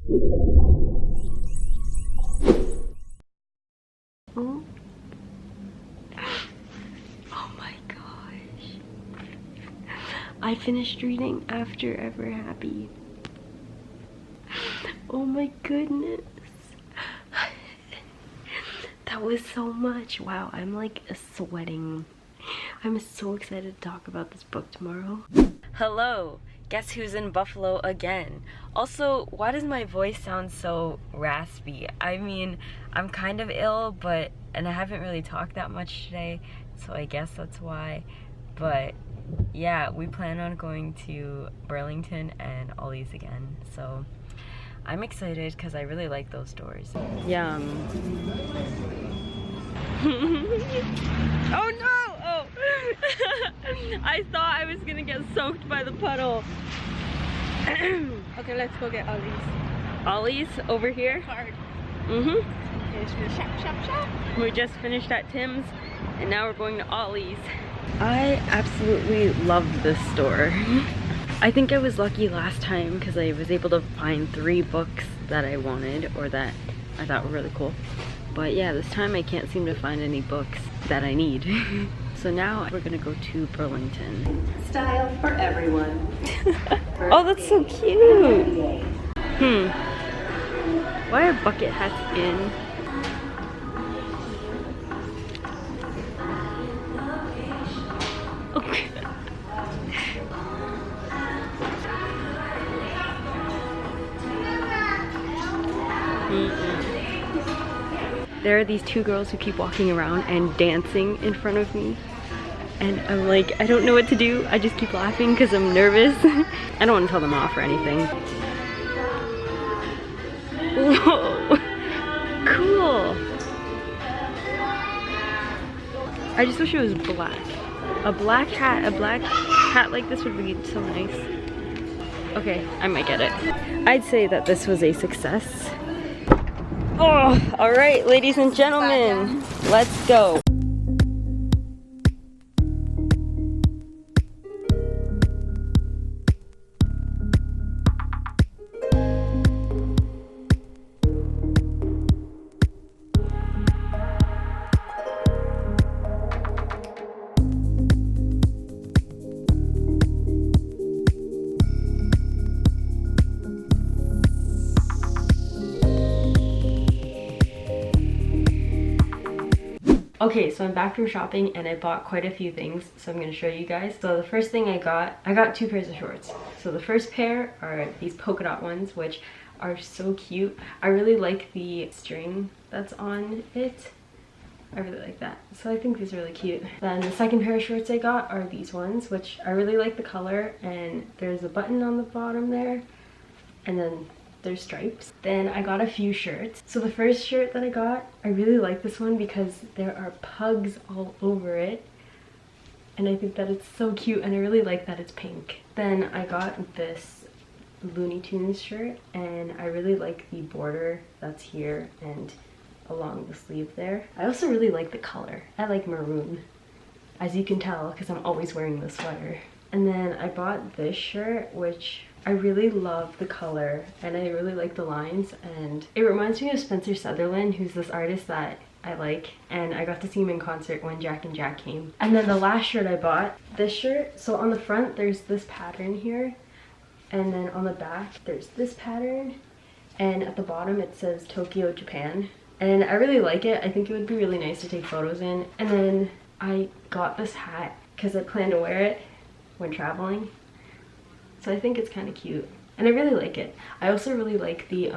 Oh. Oh my gosh. I finished reading After Ever Happy. Oh my goodness. That was so much. Wow, I'm like sweating. I'm so excited to talk about this book tomorrow. Hello. Guess who's in Buffalo again? Also, why does my voice sound so raspy? I mean, I'm kind of ill, and I haven't really talked that much today, so I guess that's why. But yeah, we plan on going to Burlington and Ollie's again, so I'm excited because I really like those stores. Yum. Oh no! Oh! I thought I was gonna get soaked by the puddle. Okay, let's go get Ollie's. Ollie's over here? Card. Mm-hmm. Okay, let's go shop, shop, shop. We just finished at Tim's and now we're going to Ollie's. I absolutely loved this store. I think I was lucky last time because I was able to find 3 books that I wanted or that I thought were really cool. But yeah, this time I can't seem to find any books that I need. So now we're gonna go to Burlington. Style for everyone. Oh, that's so cute. Why are bucket hats in? Okay. There are these 2 girls who keep walking around and dancing in front of me. And I'm like, I don't know what to do. I just keep laughing because I'm nervous. I don't want to tell them off or anything. Whoa, cool. I just wish it was black. A black hat like this would be so nice. Okay, I might get it. I'd say that this was a success. Oh, all right, ladies and gentlemen, let's go. Okay, so I'm back from shopping and I bought quite a few things, so I'm going to show you guys. So the first thing I got 2 pairs of shorts. So the first pair are these polka dot ones, which are so cute. I really like the string that's on it. I really like that. So I think these are really cute. Then the second pair of shorts I got are these ones, which I really like the color, and there's a button on the bottom there, and then there's stripes. Then I got a few shirts. So the first shirt that I got, I really like this one because there are pugs all over it. And I think that it's so cute, and I really like that it's pink. Then I got this Looney Tunes shirt, and I really like the border that's here and along the sleeve there. I also really like the color. I like maroon, as you can tell because I'm always wearing this sweater. And then I bought this shirt, which I really love the color and I really like the lines, and it reminds me of Spencer Sutherland, who's this artist that I like, and I got to see him in concert when Jack and Jack came. And then the last shirt I bought, this shirt, so on the front there's this pattern here, and then on the back there's this pattern, and at the bottom it says Tokyo, Japan. And I really like it. I think it would be really nice to take photos in. And then I got this hat because I plan to wear it when traveling. So I think it's kind of cute. And I really like it. I also really like the,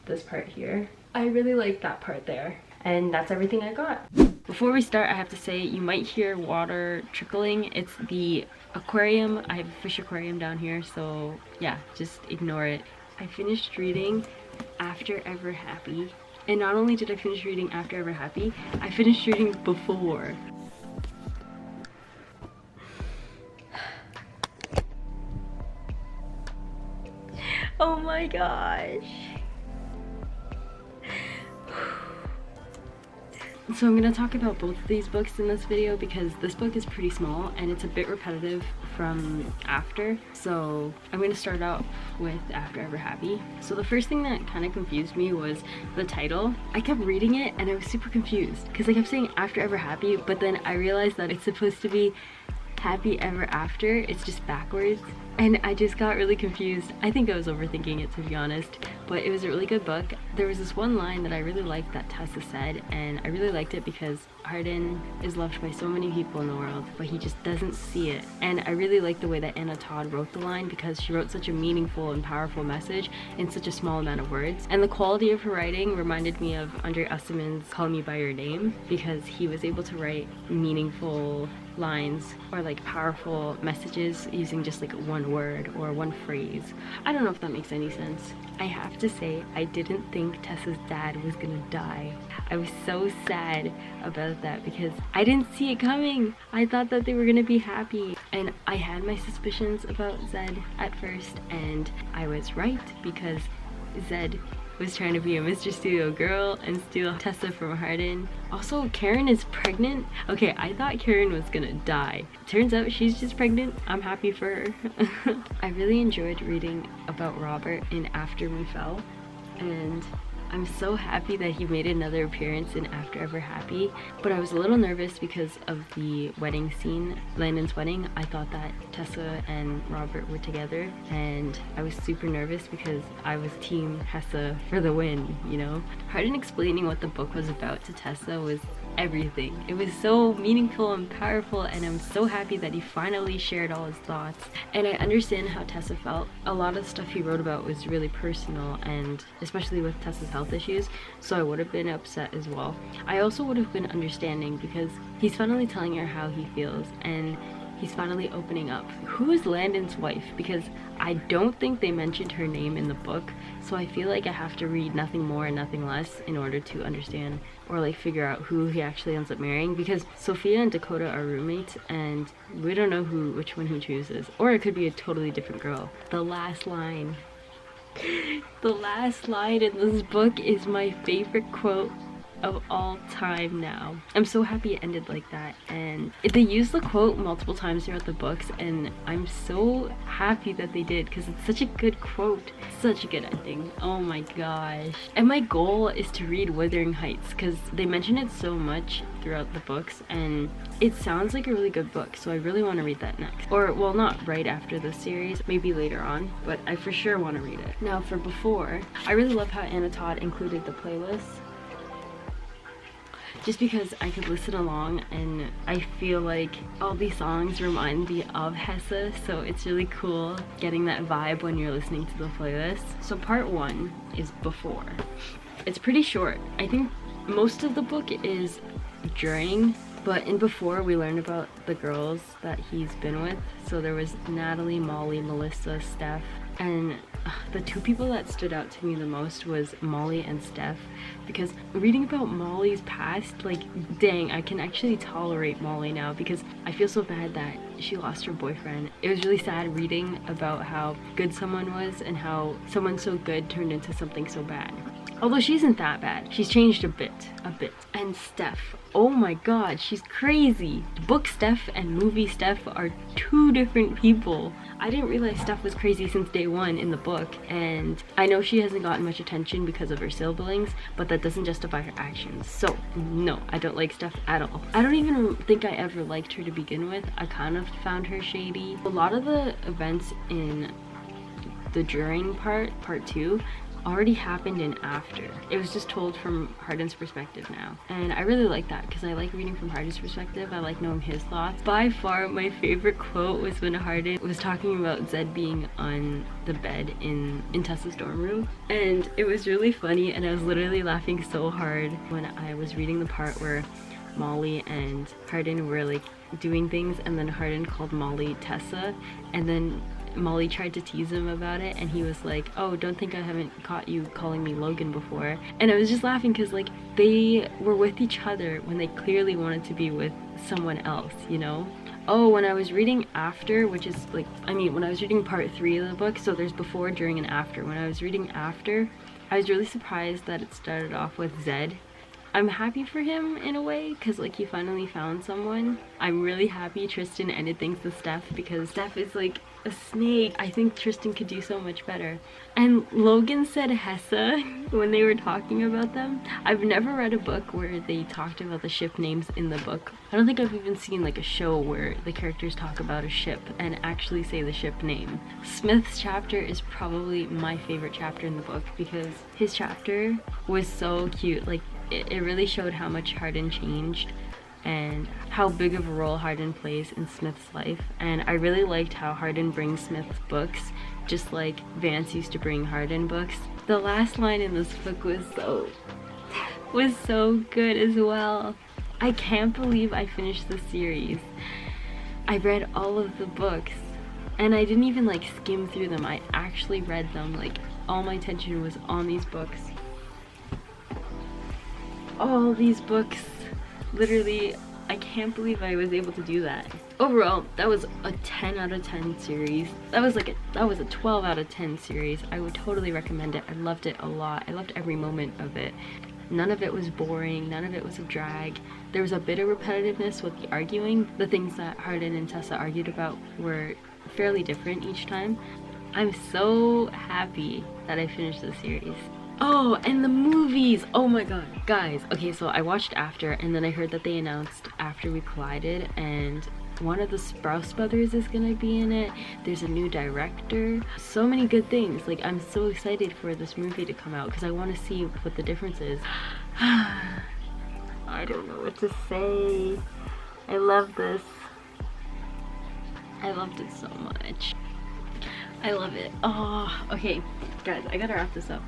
this part here. I really like that part there. And that's everything I got. Before we start, I have to say you might hear water trickling. It's the aquarium. I have a fish aquarium down here, so yeah, just ignore it. I finished reading After Ever Happy, and not only did I finish reading After Ever Happy, I finished reading Before. Oh my gosh. So I'm gonna talk about both of these books in this video because this book is pretty small and it's a bit repetitive from After. So I'm gonna start out with After Ever Happy. So the first thing that kind of confused me was the title. I kept reading it and I was super confused because I kept saying After Ever Happy, but then I realized that it's supposed to be Happy Ever After. It's just backwards. And I just got really confused. I think I was overthinking it, to be honest, but it was a really good book. There was this one line that I really liked that Tessa said, and I really liked it because Hardin is loved by so many people in the world, but he just doesn't see it. And I really like the way that Anna Todd wrote the line because she wrote such a meaningful and powerful message in such a small amount of words. And the quality of her writing reminded me of Andre Usselman's Call Me By Your Name, because he was able to write meaningful lines or like powerful messages using just like one word or one phrase. I don't know if that makes any sense. I have to say, I didn't think Tessa's dad was gonna die. I was so sad about that because I didn't see it coming. I thought that they were gonna be happy, and I had my suspicions about Zed at first, and I was right because Zed was trying to be a Mr. Studio girl and steal Tessa from Hardin. Also, Karen is pregnant. Okay, I thought Karen was gonna die. Turns out she's just pregnant. I'm happy for her. I really enjoyed reading about Robert in After We Fell, and I'm so happy that he made another appearance in After Ever Happy, but I was a little nervous because of the wedding scene, Landon's wedding. I thought that Tessa and Robert were together, and I was super nervous because I was team Tessa for the win, you know? Hardin explaining what the book was about to Tessa was everything. It was so meaningful and powerful, and I'm so happy that he finally shared all his thoughts. And I understand how Tessa felt. A lot of the stuff he wrote about was really personal, and especially with Tessa's health issues, so I would have been upset as well. I also would have been understanding because he's finally telling her how he feels, and he's finally opening up. Who is Landon's wife? Because I don't think they mentioned her name in the book, so I feel like I have to read nothing more and nothing less in order to understand or like figure out who he actually ends up marrying, because Sophia and Dakota are roommates and we don't know which one he chooses, or it could be a totally different girl. The last line in this book is my favorite quote of all time now. I'm so happy it ended like that, and they used the quote multiple times throughout the books, and I'm so happy that they did because it's such a good quote, such a good ending. Oh my gosh. And my goal is to read Wuthering Heights because they mention it so much throughout the books, and it sounds like a really good book, so I really want to read that next. Or, well, not right after this series, maybe later on, but I for sure want to read it. Now for Before, I really love how Anna Todd included the playlist, just because I could listen along, and I feel like all these songs remind me of Hesse, so it's really cool getting that vibe when you're listening to the playlist. So part 1 is Before. It's pretty short. I think most of the book is during, but in Before we learn about the girls that he's been with. So there was Natalie, Molly, Melissa, Steph, and the two people that stood out to me the most was Molly and Steph, because reading about Molly's past, like, dang, I can actually tolerate Molly now because I feel so bad that she lost her boyfriend. It was really sad reading about how good someone was and how someone so good turned into something so bad. Although she isn't that bad. She's changed a bit. And Steph, oh my god, she's crazy. Book Steph and movie Steph are two different people. I didn't realize Steph was crazy since day 1 in the book, and I know she hasn't gotten much attention because of her siblings, but that doesn't justify her actions. So no, I don't like Steph at all. I don't even think I ever liked her to begin with. I kind of found her shady. A lot of the events in the during part 2, already happened in After. It was just told from Hardin's perspective now, and I really like that because I like reading from Hardin's perspective. I like knowing his thoughts. By far my favorite quote was when Hardin was talking about Zed being on the bed in Tessa's dorm room, and it was really funny, and I was literally laughing so hard when I was reading the part where Molly and Hardin were like doing things, and then Hardin called Molly Tessa, and then Molly tried to tease him about it, and he was like, oh, don't think I haven't caught you calling me Logan before. And I was just laughing because like they were with each other when they clearly wanted to be with someone else, you know? Oh, when I was reading After, which is like, I mean, when I was reading part 3 of the book, so there's Before, During, and After. When I was reading After, I was really surprised that it started off with Zed. I'm happy for him in a way, because like he finally found someone. I'm really happy Tristan ended things with Steph, because Steph is like a snake. I think Tristan could do so much better. And Logan said Hessa when they were talking about them. I've never read a book where they talked about the ship names in the book. I don't think I've even seen like a show where the characters talk about a ship and actually say the ship name. Smith's chapter is probably my favorite chapter in the book, because his chapter was so cute. Like it really showed how much Hardin changed and how big of a role Hardin plays in Smith's life. And I really liked how Hardin brings Smith's books, just like Vance used to bring Hardin books. The last line in this book was so good as well. I can't believe I finished the series. I read all of the books, and I didn't even like skim through them. I actually read them. Like all my attention was on these books. All these books, literally, I can't believe I was able to do that. Overall, that was a 10 out of 10 series. That was a 12 out of 10 series. I would totally recommend it. I loved it a lot. I loved every moment of it. None of it was boring, none of it was a drag. There was a bit of repetitiveness with the arguing. The things that Hardin and Tessa argued about were fairly different each time. I'm so happy that I finished the series. Oh, and the movies! Oh my god, guys. Okay, so I watched After, and then I heard that they announced After We Collided, and one of the Sprouse brothers is gonna be in it. There's a new director. So many good things. Like, I'm so excited for this movie to come out, because I want to see what the difference is. I don't know what to say. I love this. I loved it so much. I love it. Oh, okay, guys, I gotta wrap this up.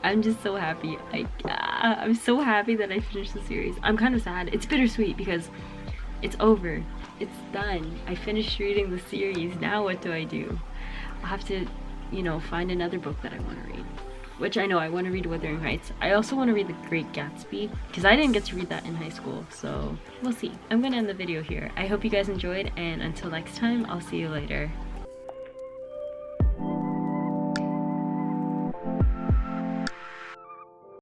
I'm just so happy. I'm so happy that I finished the series. I'm kind of sad. It's bittersweet because it's over. It's done. I finished reading the series. Now what do I do? I'll have to, you know, find another book that I want to read. Which I know I want to read Wuthering Heights. I also want to read The Great Gatsby, because I didn't get to read that in high school, so we'll see. I'm gonna end the video here. I hope you guys enjoyed, and until next time, I'll see you later.